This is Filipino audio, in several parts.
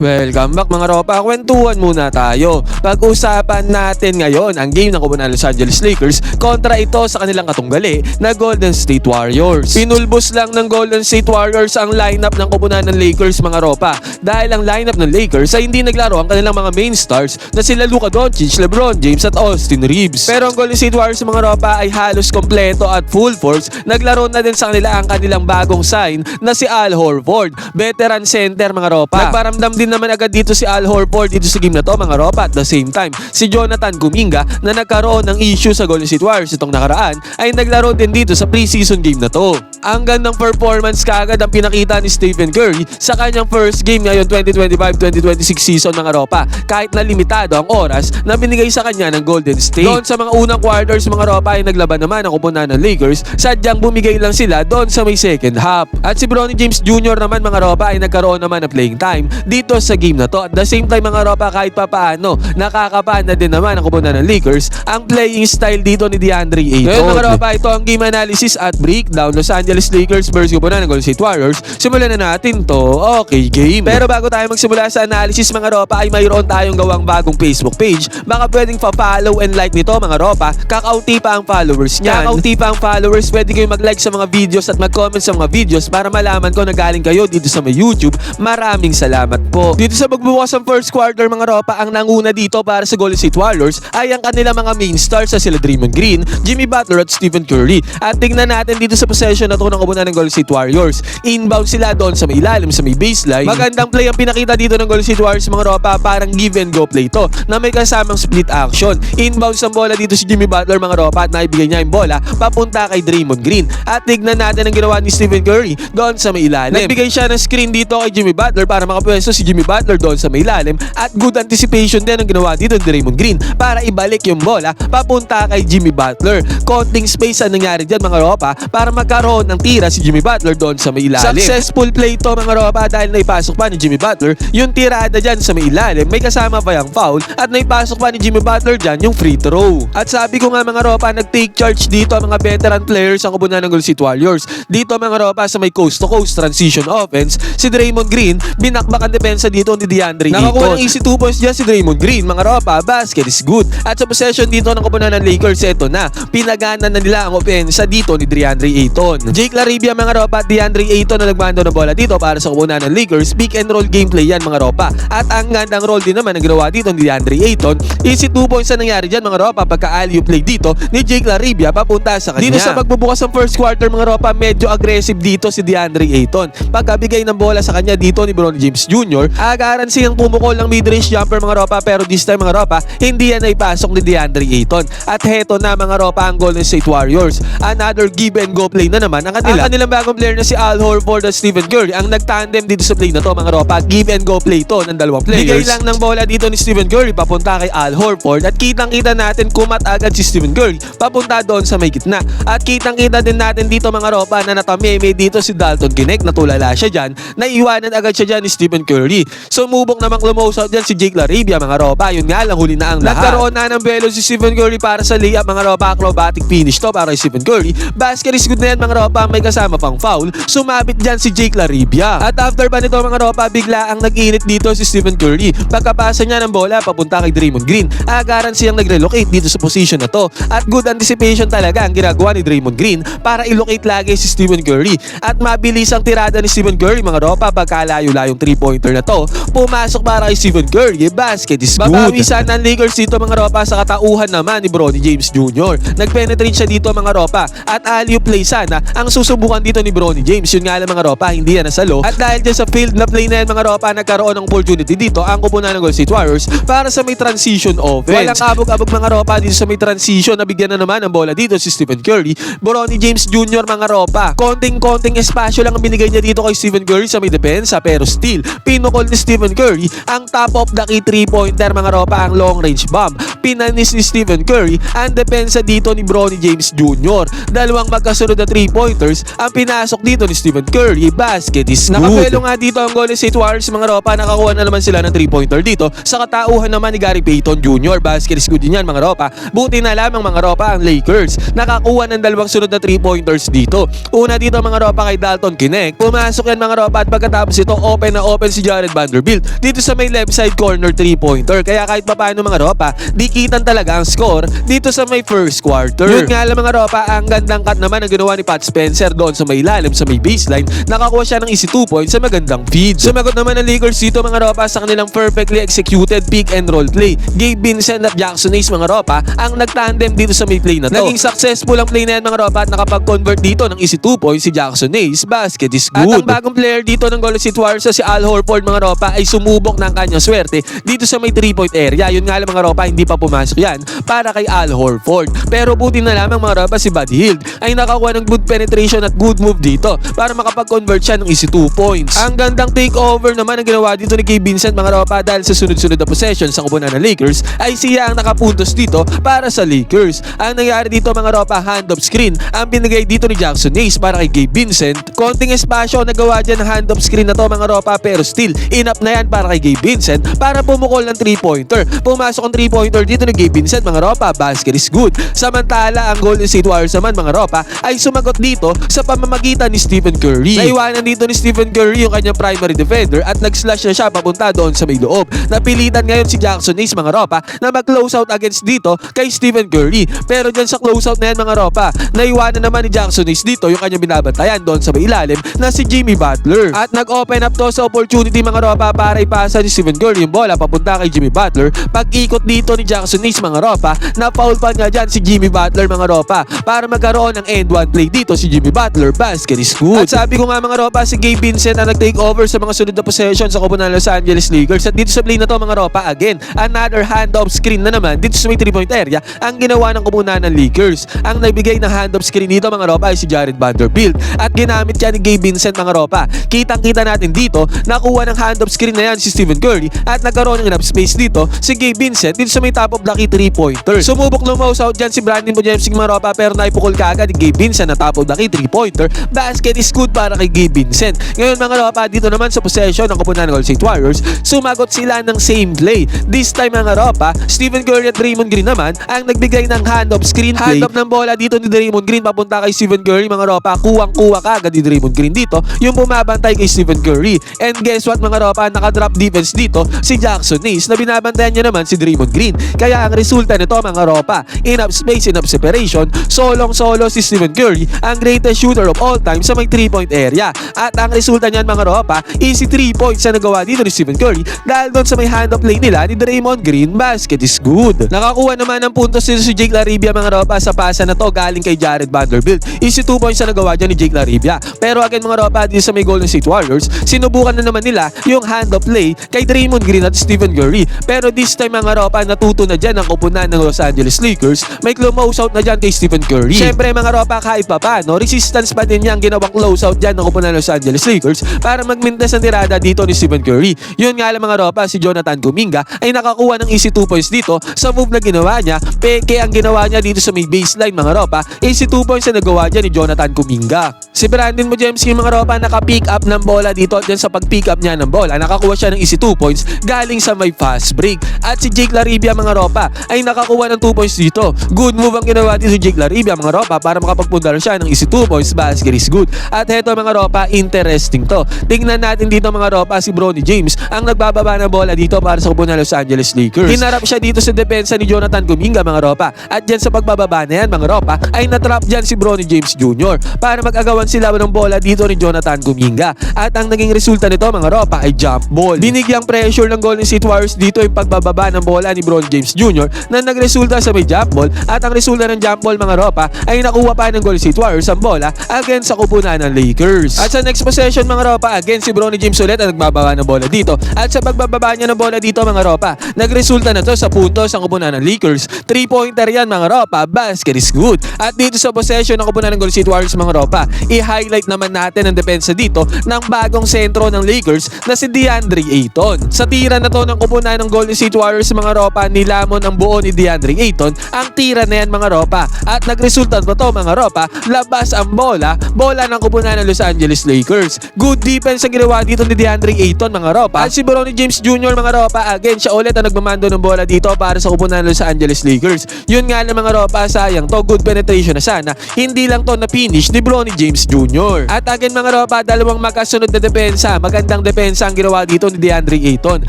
Welcome back mga ropa, kwentuhan muna tayo. Pag-usapan natin ngayon ang game ng kupunan ng Los Angeles Lakers kontra ito sa kanilang katunggali na Golden State Warriors. Pinulbos lang ng Golden State Warriors ang lineup ng kupunan ng Lakers mga ropa dahil ang lineup ng Lakers ay hindi naglaro ang kanilang mga main stars na sila Luka Doncic, LeBron James at Austin Reeves. Pero ang Golden State Warriors mga ropa ay halos kompleto at full force. Naglaro na din sa kanila ang kanilang bagong sign na si Al Horford, veteran center mga ropa. Nagparamdam din naman agad dito si Al Horford dito sa game na to mga ropa. At the same time, si Jonathan Kuminga na nagkaroon ng issue sa Golden State Warriors itong nakaraan ay naglaro din dito sa preseason game na to. Ang gandang performance kaagad ang pinakita ni Stephen Curry sa kanyang first game ngayon 2025-2026 season mga ropa, kahit na limitado ang oras na binigay sa kanya ng Golden State. Doon sa mga unang quarters mga ropa ay naglaban naman ang kupunan ng Lakers, sadyang bumigay lang sila doon sa may second half. At si Bronny James Jr. naman mga ropa ay nagkaroon naman ng playing time dito sa game na to. At the same time mga ropa, kahit papaano nakakapaan na din naman ang kupunan ng Lakers ang playing style dito ni DeAndre Ayton. Ngayon mga ropa, ito ang game analysis at breakdown Los Angeles Lakers versus kupunan ng Golden State Warriors. Simulan na natin to. Okay game. Pero bago tayo magsimula sa analysis mga ropa ay mayroon tayong gawang bagong Facebook page. Baka pwedeng pa-follow and like nito mga ropa. Kakaunti pa ang followers niyan. Kakaunti pa ang followers, pwede kayong mag-like sa mga videos at mag-comment sa mga videos para malaman ko na galing kayo dito sa may YouTube. Maraming salamat po. Dito sa magbubukas ng first quarter mga ropa, ang nanguna dito para sa Golden State Warriors ay ang kanila mga main stars na sila Draymond Green, Jimmy Butler at Stephen Curry. At tingnan natin dito sa possession na to ng kupunan ng Golden State Warriors. Inbound sila doon sa may ilalim, sa may baseline. Magandang play ang pinakita dito ng Golden State Warriors mga ropa, parang give and go play to na may kasamang split action. Inbound sa bola dito si Jimmy Butler mga ropa at naibigay niya yung bola papunta kay Draymond Green. At tignan natin ang ginawa ni Stephen Curry doon sa may ilalim. Nagbigay siya ng screen dito kay Jimmy Butler para makapwesto si Jimmy Butler doon sa may ilalim at good anticipation din ang ginawa dito ni Draymond Green para ibalik yung bola papunta kay Jimmy Butler. Konting space ang nangyari dyan mga ropa para magkaroon ng tira si Jimmy Butler doon sa may ilalim. Successful play to mga ropa dahil naipasok pa ni Jimmy Butler yung tirada dyan sa may ilalim, may kasama pa yung foul at naipasok pa ni Jimmy Butler dyan yung free throw. At sabi ko nga mga ropa, nag-take charge dito ang mga veteran players ang kupunan ng Golden State Warriors. Dito mga ropa sa may coast to coast transition offense, si Draymond Green binakbak ang depensa dito ni DeAndre Ayton. Nakakuha ng easy 2 points dyan si Draymond Green mga ropa, basket is good. At sa possession dito ng kupunan ng Lakers, eto na, pinagana na nila ang opensa dito ni DeAndre Ayton. Jake LaRavia mga ropa at DeAndre Ayton na nagmando ng bola dito para sa kupunan ng Lakers. Pick and roll gameplay yan mga ropa. At ang gandang roll din naman ang ginawa dito ni DeAndre Ayton. Easy 2 points na nangyari dyan mga ropa pagka alley-oop play dito ni Jake LaRavia papunta sa kanya. Dito sa pagbubukas ng first quarter mga ropa, medyo aggressive dito si DeAndre Ayton. Pagkabigay ng bola sa kanya dito ni Bronny James Jr., agaran siyang pumukol ng mid-range jumper mga ropa, pero this time mga ropa, hindi yan ay pasok ni DeAndre Ayton. At heto na mga ropa ang Golden State Warriors. Another give and go play na naman ang kanilang bagong player na si Al Horford at Stephen Curry ang nagtandem dito sa play na to mga ropa. Give and go play to ng dalawang players. Bigay lang ng bola dito ni Stephen Curry papunta kay Al Horford at kitang-kita natin kumat agad si Stephen Curry papunta doon sa may gitna. At kitang-kita din natin dito mga ropa na natameme dito si Dalton Knecht, natulala siya dyan, naiwanan agad siya dyan ni Stephen Curry. Sumubok namang close out dyan si Jake LaRavia mga ropa, yun nga lang huli na ang lahat. Nagkaroon na ng belo si Stephen Curry para sa layup mga ropa, acrobatic finish to para kay Stephen Curry. Basket is good na yan mga ropa, may kasama pang foul, sumabit dyan si Jake LaRavia. At after pa nito mga ropa, bigla ang nag-init dito si Stephen Curry. Pagkapasa niya ng bola papunta kay Draymond Green, agaran siyang nag-relocate dito sa position na to. At good anticipation talaga ang ginagawa ni Draymond Green para ilocate lagi si Stephen Curry. At mabilis ang tirada ni Stephen Curry mga ropa, pagkalayo-layong 3-pointer na to, pumasok para kay Stephen Curry, basket is good. Babawisan ng Lakers dito mga ropa sa katauhan naman ni Bronny James Jr. Nag-penetrate siya dito mga ropa at alley-oop play sana ang susubukan dito ni Bronny James. Yun nga lang mga ropa, hindi yan nasalo. At dahil dyan sa field na play na yan mga ropa, nagkaroon ng opportunity dito ang kupunan ng Golden State Warriors para sa may transition offense. Walang kabog-abog mga ropa dito sa may transition, nabigyan na naman ang bola dito si Stephen Curry. Bronny James Jr. mga ropa, konting espasyo lang ang binigay niya dito kay Stephen Curry sa may depensa, pero still pinukol ni Stephen Curry ang top of the key 3-pointer mga ropa, ang long range bomb. Pinanis ni Stephen Curry ang depensa dito ni Bronny James Jr. Dalawang magkasunod na 3-pointers ang pinasok dito ni Stephen Curry, basket is good. Nakapelo nga dito ang Golden State Warriors mga ropa, nakakuha na naman sila ng 3-pointer dito sa katauhan naman ni Gary Payton Jr. Basket is good din yan mga ropa. Buti na lamang mga ropa ang Lakers, nakakuha ng dalawang sunod na 3-pointers dito. Una dito mga ropa kay Dalton Knecht, pumasok yan mga ropa at pagkatapos ito open na open si Jared Jared Vanderbilt dito sa may left side corner 3-pointer. Kaya kahit papaano mga ropa, dikitan talaga ang score dito sa may first quarter. Yun nga lang mga ropa, ang gandang cut naman ang ginawa ni Pat Spencer doon sa may ilalim, sa may baseline. Nakakuha siya ng easy 2 points sa magandang feed. Sumagot naman ang Lakers dito mga ropa sa kanilang perfectly executed pick and roll play. Gabe Vincent at Jackson Hayes mga ropa ang nagtandem dito sa may play na to. Naging successful ang play na yan mga ropa at nakapag-convert dito ng easy 2 points si Jackson Hayes. Basket is good. At ang bagong player dito ng Golden State Warriors si Al Horford mga ropa ay sumubok ng kanyang swerte dito sa may 3-point area. Yun nga lang mga ropa, hindi pa pumasok yan para kay Al Horford. Pero buti na lamang mga ropa si Buddy Hield ay nakakuha ng good penetration at good move dito para makapag-convert siya ng easy 2 points. Ang gandang takeover naman ang ginawa dito ni Gabe Vincent mga ropa dahil sa sunod-sunod na possession sa kupunan ng Lakers ay siya ang nakapuntos dito para sa Lakers. Ang nangyari dito mga ropa, hand-off screen ang binigay dito ni Jackson Hayes para kay Gabe Vincent. Konting espasyo nagawa dyan ng hand-off screen na to mga ropa pero still enough na yan para kay Gabe Vincent para pumukol ng 3-pointer. Pumasok ang 3-pointer dito ni Gabe Vincent mga ropa, basket is good. Samantala ang Golden State Warriors naman mga ropa ay sumagot dito sa pamamagitan ni Stephen Curry. Naiwanan dito ni Stephen Curry yung kanyang primary defender at nag-slash na siya papunta doon sa may loob. Napilitan ngayon si Jackson Hayes mga ropa na mag-close out against dito kay Stephen Curry. Pero dyan sa close out na yan mga ropa, naiwanan naman ni Jackson Hayes dito yung kanyang binabantayan doon sa may ilalim na si Jimmy Butler. At nag-open up to sa opportunity mga ropa para ipasa ni Stephen Curry yung bola papunta kay Jimmy Butler. Pag-ikot dito ni Jackson Hayes mga ropa, na-foul pa nga dyan si Jimmy Butler mga ropa para magkaroon ng end one play dito si Jimmy Butler. Basket is good. At sabi ko nga mga ropa, si Gabe Vincent ang nag-take over sa mga sunod na possession sa kupunan ng Los Angeles Lakers. At dito sa play na to mga ropa, again, another hand-off screen na naman dito sa may 3-point area ang ginawa ng kupunan ng Lakers. Ang nagbigay ng hand-off screen dito mga ropa ay si Jared Vanderbilt at ginamit yan ni Gabe Vincent mga ropa. Kitang-kita natin dito, nakuha ng hand-off screen na yan si Stephen Curry at nagkaroon ng enough space dito si Gabe Vincent dito sa may top of the key 3-pointer. Sumubok lumaws out dyan si Brandon Bujemski mga ropa pero naipukol kaagad ni Gabe Vincent na top of the key 3-pointer. Basket is good para kay Gabe Vincent. Ngayon mga ropa, dito naman sa possession ng kupunan ng Golden State Warriors, sumagot sila ng same play. This time mga ropa, Stephen Curry at Draymond Green naman ang nagbigay ng hand-off screen play. Hand-off ng bola dito ni Draymond Green papunta kay Stephen Curry mga ropa. Kuwang-kuwa kaagad ni Draymond Green dito yung bumabantay kay Stephen Curry. And guess what mga ropa, naka-drop defense dito si Jackson Hayes na binabantayan niya naman si Draymond Green. Kaya ang resulta nito mga ropa, enough space, enough separation, solong-solo si Stephen Curry, ang greatest shooter of all time sa may 3-point area. At ang resulta niyan mga ropa, easy 3 points na nagawa dito ni Stephen Curry dahil doon sa may hand-off play nila ni Draymond Green. Basket is good. Nakakuha naman ng puntos dito si Jake Laribia mga ropa sa pasa na to galing kay Jared Vanderbilt. Easy 2 points na nagawa dyan ni Jake Laribia. Pero again mga ropa, dito sa may Golden State Warriors, sinubukan na naman nila yung hand-off play kay Draymond Green at Stephen Curry. Pero this time mga ropa, natuto na dyan ang kupunan ng Los Angeles Lakers. May close out na dyan kay Stephen Curry. Siyempre mga ropa, kahit pa paano, resistance pa din niya ang ginawang close out dyan ng kupunan ng Los Angeles Lakers para magmintas ng tirada dito ni Stephen Curry. Yun nga lang mga ropa, si Jonathan Kuminga ay nakakuha ng easy 2 points dito sa move na ginawa niya. Peke ang ginawa niya dito sa may baseline mga ropa. Easy 2 points na nagawa dyan ni Jonathan Kuminga. Si Brandon Bujemski mga ropa, naka-pick up ng bola dito dyan sa pag-pick up niya ng bola. Nakakuha siya ng easy 2 points galing sa may fast break. At si Jake Laribia mga ropa ay nakakuha ng 2 points dito. Good move ang ginawa dito si Jake Laribia mga ropa para makapagpundar siya ng easy 2 points. Basket is good. At heto mga ropa, interesting to. Tingnan natin dito mga ropa, si Bronny James ang nagbababa ng bola dito para sa kupunan ng Los Angeles Lakers. Hinarap siya dito sa depensa ni Jonathan Kuminga mga ropa. At dyan sa pagbababa na yan mga ropa ay natrap dyan si Bronny James Jr. para mag-agawan sila ng bola dito ni Jonathan Kuminga. At ang naging resulta nito mga ropa ay jump ball. Binigyang pressure ng Golden State Warriors dito yung pagbababa ng bola ni Bronny James Jr. na nagresulta sa may jump ball. At ang resulta ng jump ball mga ropa ay nakuha pa ng Golden State Warriors ang bola against sa kupunan ng Lakers. At sa next possession mga ropa, again si Bronny James ulit ang nagbababa ng bola dito. At sa pagbababa niya ng bola dito mga ropa, nagresulta na to sa puntos ang kupunan ng Lakers. 3-pointer yan mga ropa, basket is good. At dito sa possession ng kupunan ng Golden State Warriors mga ropa, i-highlight naman natin ang depensa dito ng bagong sentro ng Lakers na si DeAndre Ayton. Sa tira na to ng kupunan ng Golden State Warriors mga ropa, nilamon ang buo ni DeAndre Ayton ang tira na yan mga ropa. At nagresulta pa to mga ropa, labas ang bola ng kupunan ng Los Angeles Lakers. Good defense ang ginawa dito ni DeAndre Ayton mga ropa. At si Bronny James Jr. mga ropa, again siya ulit ang nagmamando ng bola dito para sa kupunan ng Los Angeles Lakers. Yun nga lang mga ropa, sayang to, good penetration na sana. Hindi lang to na finish ni Bronny James Jr. At again mga ropa, dalawang magkasunod na depensa, magandang depensa defense ang ginawa dito ni DeAndre Ayton.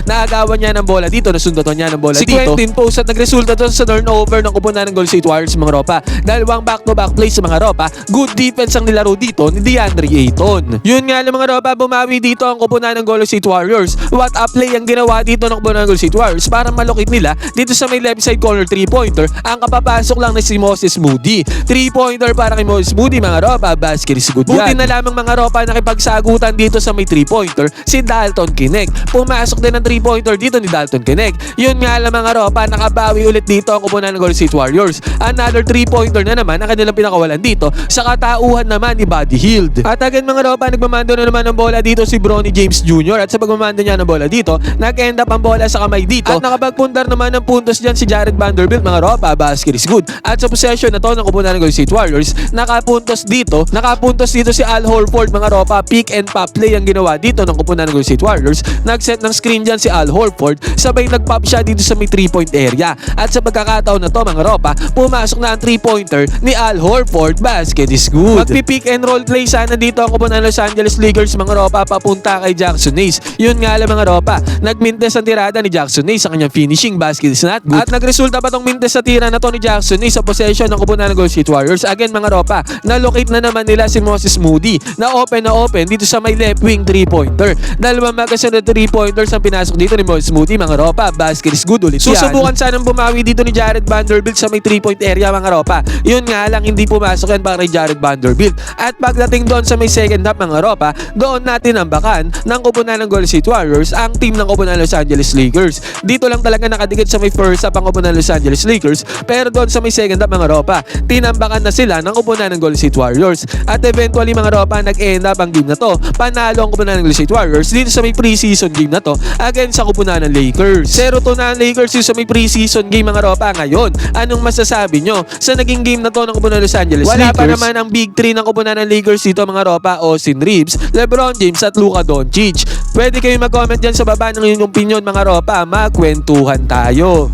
Naagawan niya ng bola dito, nasundatan niya ng bola dito. Si Quentin post at nagresulta doon sa turnover ng kupunan ng Golden State Warriors mga ropa. Dalawang back-to-back plays sa mga ropa. Good defense ang nilaro dito ni DeAndre Ayton. Yun nga lang mga ropa, bumawi dito ang kupunan ng Golden State Warriors. What a play ang ginawa dito ng kupunan ng Golden State Warriors para malukit nila dito sa may left side corner 3-pointer. Ang kapapasok lang na si Moses Moody. 3-pointer para kay Moses Moody mga ropa. Basket is good yan. Buti na lamang mga ropa nakipagsagutan dito sa may 3-pointer si Dalton Knecht. Pumasok din ng 3-pointer dito ni Dalton Knecht. Yun nga lang mga ropa, nakabawi ulit dito ang kupunan ng Golden State Warriors. Another 3-pointer na naman ang kanilang pinakawalan dito sa katauhan naman ni Buddy Hield. At again mga ropa, nagmamando na naman ng bola dito si Bronny James Jr. At sa pagmamando niya ng bola dito, nag-end up ang bola sa kamay dito. At nakapagpundar naman ng puntos dyan si Jared Vanderbilt mga ropa. Basket is good. At sa possession na to ng kupunan ng Golden State Warriors, nakapuntos dito si Al Horford mga ropa. Pick and pop play ang ginawa dito ng kupunan ng Golden State Warriors. Nag-set ng screen dyan si Al Horford, sabay nag-pop siya dito sa may 3-point area. At sa pagkakataon na to mga ropa, pumasok na ang 3-pointer ni Al Horford. Basket is good. Magpi-pick and roll play sana dito ang kupunan ng Los Angeles Lakers mga ropa papunta kay Jackson Hayes. Yun nga lang mga ropa, nagmintes ang tirada ni Jackson Hayes sa kanyang finishing. Basket is not good. At nagresulta pa tong mintes sa tira na to ni Jackson Hayes sa possession ng kupunan ng Golden State Warriors. Again mga ropa, na-locate na naman nila si Moses Moody na open dito sa may left wing 3-pointer. Dalawang magkasunod 3-pointers ang pinasok dito ni Moses Moody mga ropa. Basket is good ulit yan. Susubukan sanang bumawi dito ni Jared Vanderbilt sa may 3-point area mga ropa. Yun nga lang, hindi pumasok yan para kay Jared Vanderbilt. At pagdating doon sa may second half mga ropa, doon natin nambakan ng kupunan ng Golden State Warriors ang team ng kupunan ng Los Angeles Lakers. Dito lang talaga nakadikit sa may first half ang kupunan ng Los Angeles Lakers, pero doon sa may second half mga ropa, tinambakan na sila ng kupunan ng Golden State Warriors. At eventually mga ropa, nag-end up ang game na to. Panalo ang kupunan ng Golden State Warriors dito sa may preseason game na to against sa kupunan ng Lakers. 0-2 na ang Lakers sa may preseason game mga ropa. Ngayon, anong masasabi nyo sa naging game na to ng kupunan ng Los Angeles Lakers? Wala pa naman ang big 3 ng kupunan ng Lakers dito mga ropa. Austin Reeves, LeBron James at Luka Doncic. Pwede kayo mag-comment dyan sa baba ng inyong opinion mga ropa. Magkwentuhan tayo.